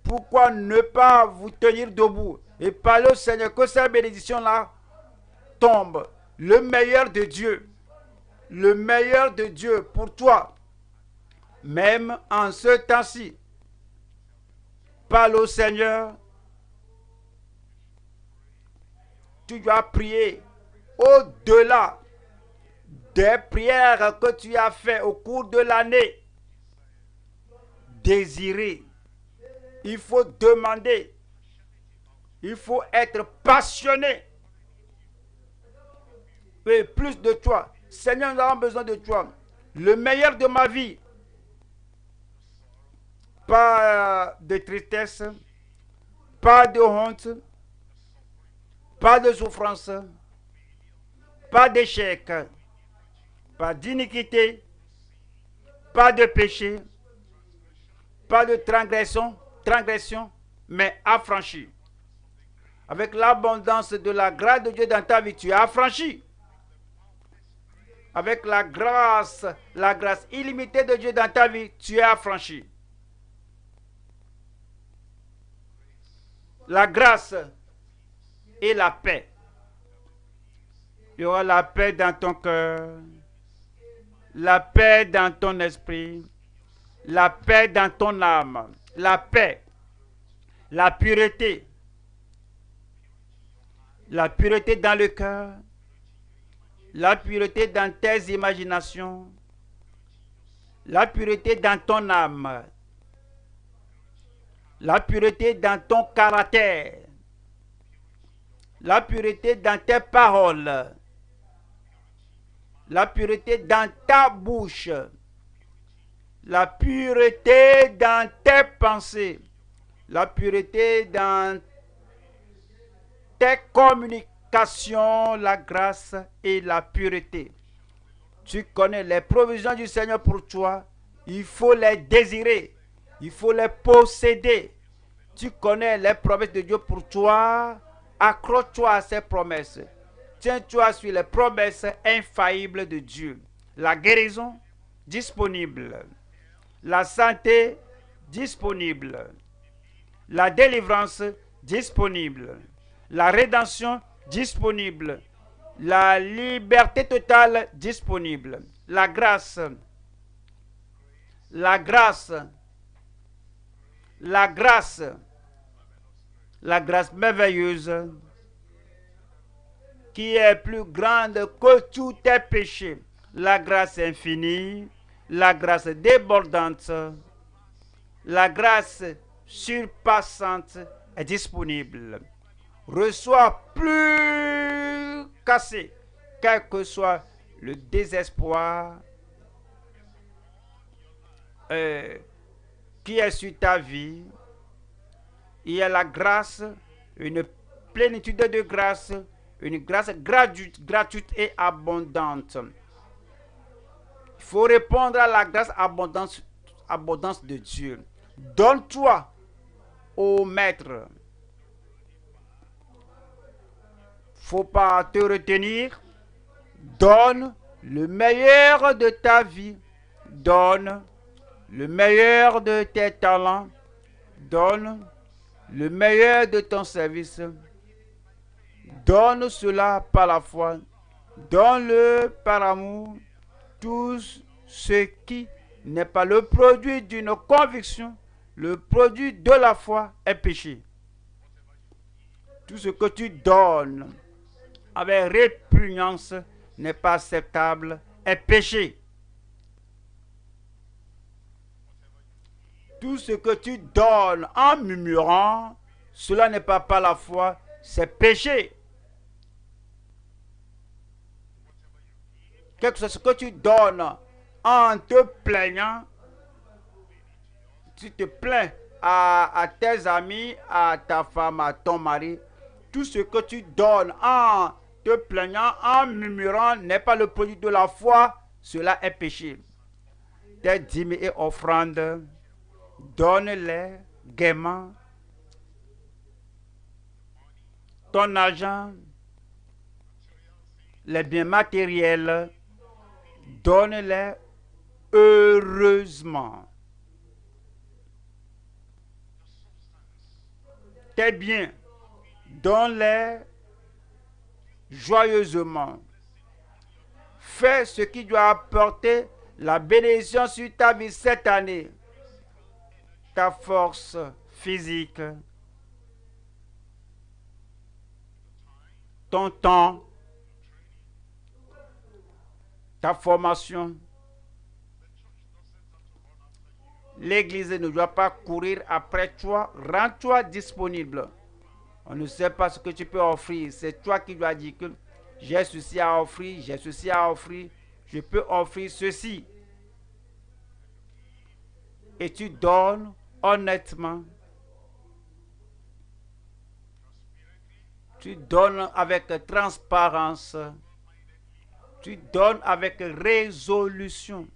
[SPEAKER 1] Pourquoi ne pas vous tenir debout et parler au Seigneur que cette bénédiction-là tombe? Le meilleur de Dieu. Le meilleur de Dieu pour toi. Même en ce temps-ci. Parle au Seigneur. Tu dois prier au-delà des prières que tu as faites au cours de l'année. Désirer. Il faut demander. Il faut être passionné. Et plus de toi. Seigneur, nous avons besoin de toi. Le meilleur de ma vie. Pas de tristesse. Pas de honte. Pas de souffrance. Pas d'échec. Pas d'iniquité. Pas de péché. Pas de transgression, mais affranchi. Avec l'abondance de la grâce de Dieu dans ta vie, tu es affranchi. Avec la grâce illimitée de Dieu dans ta vie, tu es affranchi. La grâce et la paix. Il y aura la paix dans ton cœur, la paix dans ton esprit, la paix dans ton âme, la paix, la pureté dans le cœur, la pureté dans tes imaginations, la pureté dans ton âme, la pureté dans ton caractère, la pureté dans tes paroles, la pureté dans ta bouche, la pureté dans tes pensées, la pureté dans tes communications, la grâce et la pureté. Tu connais les provisions du Seigneur pour toi, il faut les désirer, il faut les posséder. Tu connais les promesses de Dieu pour toi, accroche-toi à ces promesses. Tiens-toi sur les promesses infaillibles de Dieu. La guérison disponible. La santé disponible. La délivrance disponible. La rédemption disponible. La liberté totale disponible. La grâce. La grâce. La grâce. La grâce merveilleuse qui est plus grande que tous tes péchés. La grâce infinie, la grâce débordante, la grâce surpassante est disponible. Reçois plus qu'assez, quel que soit le désespoir, qui est sur ta vie. Il y a la grâce, une plénitude de grâce, une grâce gratuite et abondante. Il faut répondre à la grâce abondance de Dieu. Donne-toi au Maître. Faut pas te retenir. Donne le meilleur de ta vie. Donne le meilleur de tes talents. Donne le meilleur de ton service. Donne cela par la foi. Donne-le par amour. Tout ce qui n'est pas le produit d'une conviction, le produit de la foi est péché. Tout ce que tu donnes avec répugnance n'est pas acceptable, est péché. Tout ce que tu donnes en murmurant, cela n'est pas par la foi, c'est péché. Quelque chose que tu donnes en te plaignant, tu te plains à tes amis, à ta femme, à ton mari, tout ce que tu donnes en te plaignant, en murmurant, n'est pas le produit de la foi, cela est péché. Tes dîmes et offrandes, donne-les gaiement. Ton argent, les biens matériels, donne-les heureusement. Tes biens, donne-les joyeusement. Fais ce qui doit apporter la bénédiction sur ta vie cette année. Ta force physique, ton temps, ta formation. L'Église ne doit pas courir après toi. Rends-toi disponible. On ne sait pas ce que tu peux offrir. C'est toi qui dois dire que j'ai ceci à offrir, j'ai ceci à offrir. Je peux offrir ceci. Et tu donnes honnêtement. Tu donnes avec transparence. Tu donnes avec résolution.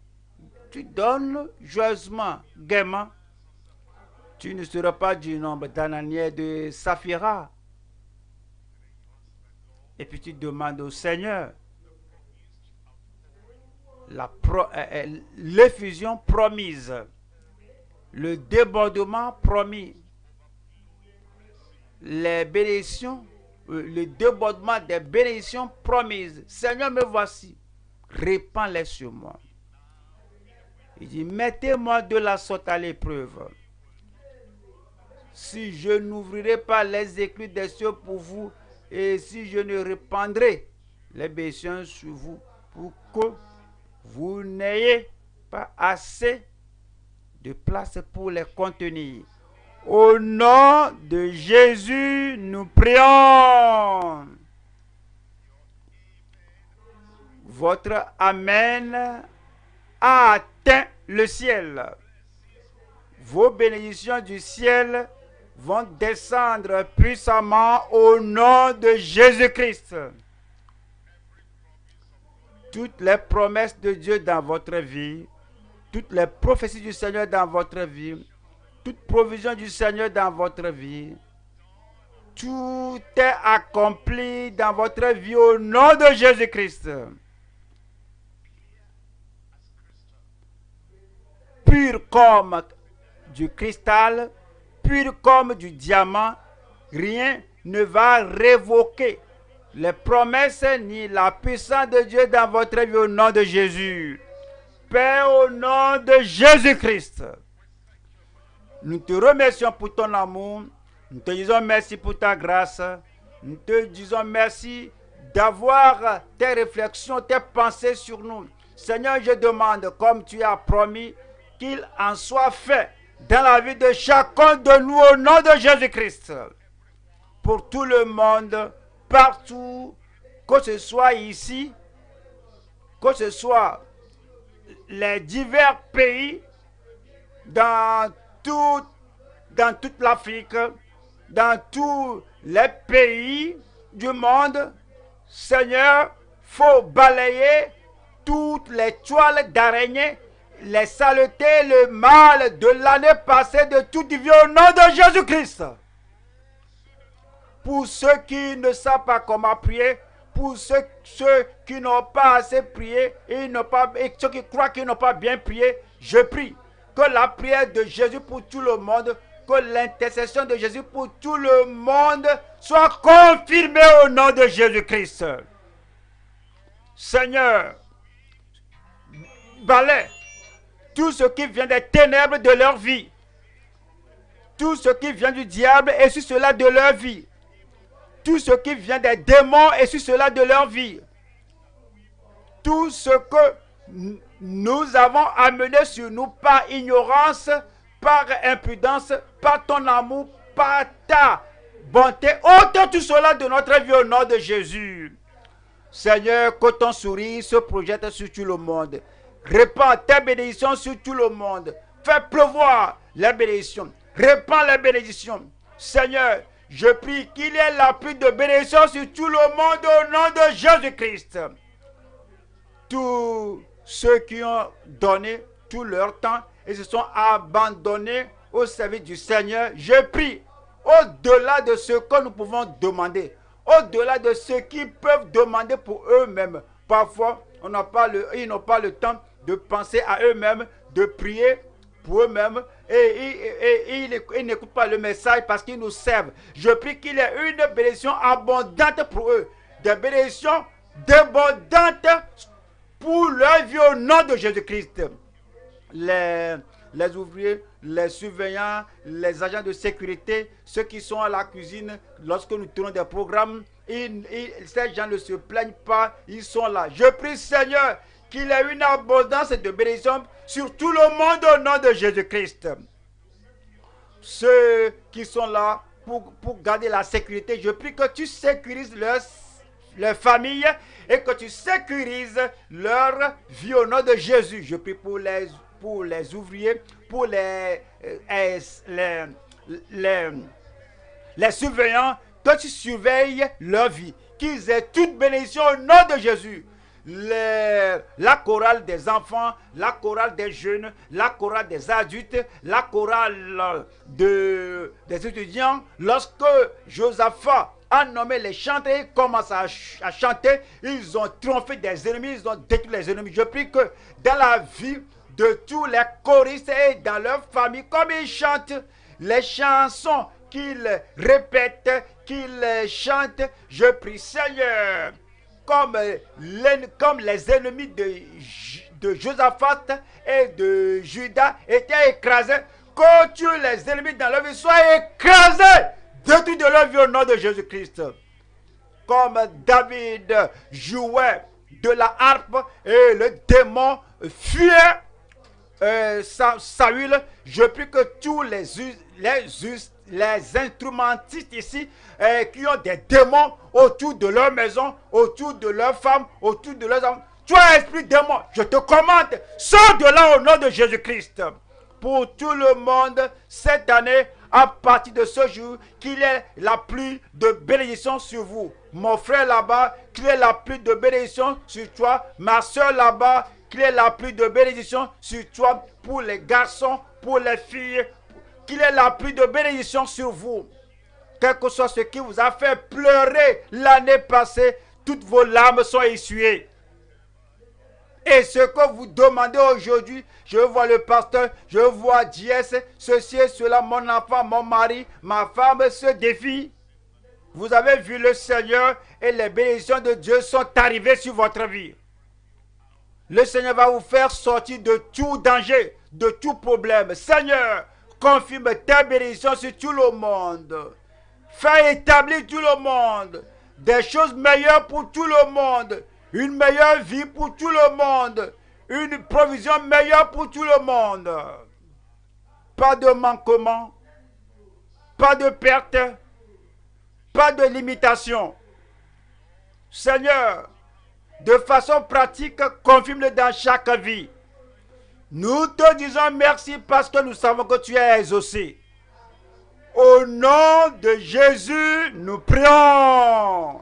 [SPEAKER 1] Tu donnes joyeusement, gaiement. Tu ne seras pas du nombre d'Ananias et de Saphira. Et puis tu demandes au Seigneur l'effusion promise, le débordement promis, les bénédictions, le débordement des bénédictions promises. Seigneur, me voici. Répands-les sur moi. Il dit, mettez-moi de la sorte à l'épreuve. Si je n'ouvrirai pas les écluses des cieux pour vous, et si je ne répandrai les bénédictions sur vous, pour que vous n'ayez pas assez de place pour les contenir. Au nom de Jésus, nous prions. Votre Amen a atteint le ciel. Vos bénédictions du ciel vont descendre puissamment au nom de Jésus-Christ. Toutes les promesses de Dieu dans votre vie, toutes les prophéties du Seigneur dans votre vie, toute provision du Seigneur dans votre vie, tout est accompli dans votre vie au nom de Jésus-Christ. Pur comme du cristal, pur comme du diamant, rien ne va révoquer les promesses ni la puissance de Dieu dans votre vie au nom de Jésus. Père, au nom de Jésus-Christ, nous te remercions pour ton amour, nous te disons merci pour ta grâce, nous te disons merci d'avoir tes réflexions, tes pensées sur nous. Seigneur, je demande, comme tu as promis, qu'il en soit fait dans la vie de chacun de nous au nom de Jésus-Christ. Pour tout le monde, partout, que ce soit ici, que ce soit les divers pays, dans, tout, dans toute l'Afrique, dans tous les pays du monde. Seigneur, faut balayer toutes les toiles d'araignée, les saletés, le mal de l'année passée, de toute vie au nom de Jésus-Christ. Pour ceux qui ne savent pas comment prier, pour ceux qui n'ont pas assez prié et ceux qui croient qu'ils n'ont pas bien prié, je prie que la prière de Jésus pour tout le monde, que l'intercession de Jésus pour tout le monde soit confirmée au nom de Jésus-Christ. Seigneur, balaie tout ce qui vient des ténèbres de leur vie, tout ce qui vient du diable et sur cela de leur vie, tout ce qui vient des démons et sur cela de leur vie, tout ce que nous avons amené sur nous par ignorance, par impudence, par ton amour, par ta bonté, ôte tout cela de notre vie au nom de Jésus. Seigneur, que ton sourire se projette sur tout le monde. Répands tes bénédictions sur tout le monde. Fais pleuvoir les bénédictions. Répands les bénédictions. Seigneur, je prie qu'il y ait la pluie de bénédictions sur tout le monde au nom de Jésus-Christ. Tous ceux qui ont donné tout leur temps et se sont abandonnés au service du Seigneur, je prie, au-delà de ce que nous pouvons demander, au-delà de ce qu'ils peuvent demander pour eux-mêmes. Parfois, ils n'ont pas le temps de penser à eux-mêmes, de prier pour eux-mêmes, et ils n'écoutent pas le message parce qu'ils nous servent. Je prie qu'il y ait une bénédiction abondante pour eux, des bénédictions abondantes pour leur vie au nom de Jésus-Christ. Les ouvriers, les surveillants, les agents de sécurité, ceux qui sont à la cuisine, lorsque nous tournons des programmes, ces gens ne se plaignent pas, ils sont là. Je prie, Seigneur, qu'il y ait une abondance de bénédictions sur tout le monde au nom de Jésus-Christ. Ceux qui sont là pour garder la sécurité, je prie que tu sécurises leur famille et que tu sécurises leur vie au nom de Jésus. Je prie pour les ouvriers, pour les surveillants, que tu surveilles leur vie, qu'ils aient toute bénédiction au nom de Jésus. La chorale des enfants, la chorale des jeunes, la chorale des adultes, la chorale des étudiants. Lorsque Josaphat a nommé les chanteurs, ils commencent à chanter, ils ont triomphé des ennemis, ils ont détruit les ennemis. Je prie que dans la vie de tous les choristes et dans leur famille, comme ils chantent les chansons qu'ils répètent, qu'ils chantent, je prie, Seigneur, comme les ennemis de Josaphat et de Judas étaient écrasés, que tu les ennemis dans leur vie soient écrasés, détruits de leur vie au nom de Jésus-Christ. Comme David jouait de la harpe et le démon fuyait Saül, je prie que tous les instrumentistes ici qui ont des démons autour de leur maison, autour de leurs femmes, autour de leurs hommes, toi esprit démon, je te commande, sors de là au nom de Jésus-Christ. Pour tout le monde, cette année, à partir de ce jour, qu'il y ait la pluie de bénédiction sur vous. Mon frère là-bas, qu'il y ait la pluie de bénédiction sur toi. Ma soeur là-bas, qu'il y ait la pluie de bénédiction sur toi. Pour les garçons, pour les filles, qu'il y ait la pluie de bénédiction sur vous. Quel que soit ce qui vous a fait pleurer l'année passée, toutes vos larmes sont essuyées. Et ce que vous demandez aujourd'hui, je vois le pasteur, je vois Diès, ceci et cela, mon enfant, mon mari, ma femme se défient. Vous avez vu le Seigneur et les bénédictions de Dieu sont arrivées sur votre vie. Le Seigneur va vous faire sortir de tout danger, de tout problème. Seigneur, confirme tes bénédictions sur tout le monde. Fais établir tout le monde. Des choses meilleures pour tout le monde. Une meilleure vie pour tout le monde. Une provision meilleure pour tout le monde. Pas de manquement. Pas de perte. Pas de limitation. Seigneur, de façon pratique, confirme-le dans chaque vie. Nous te disons merci parce que nous savons que tu es exaucé. Au nom de Jésus, nous prions.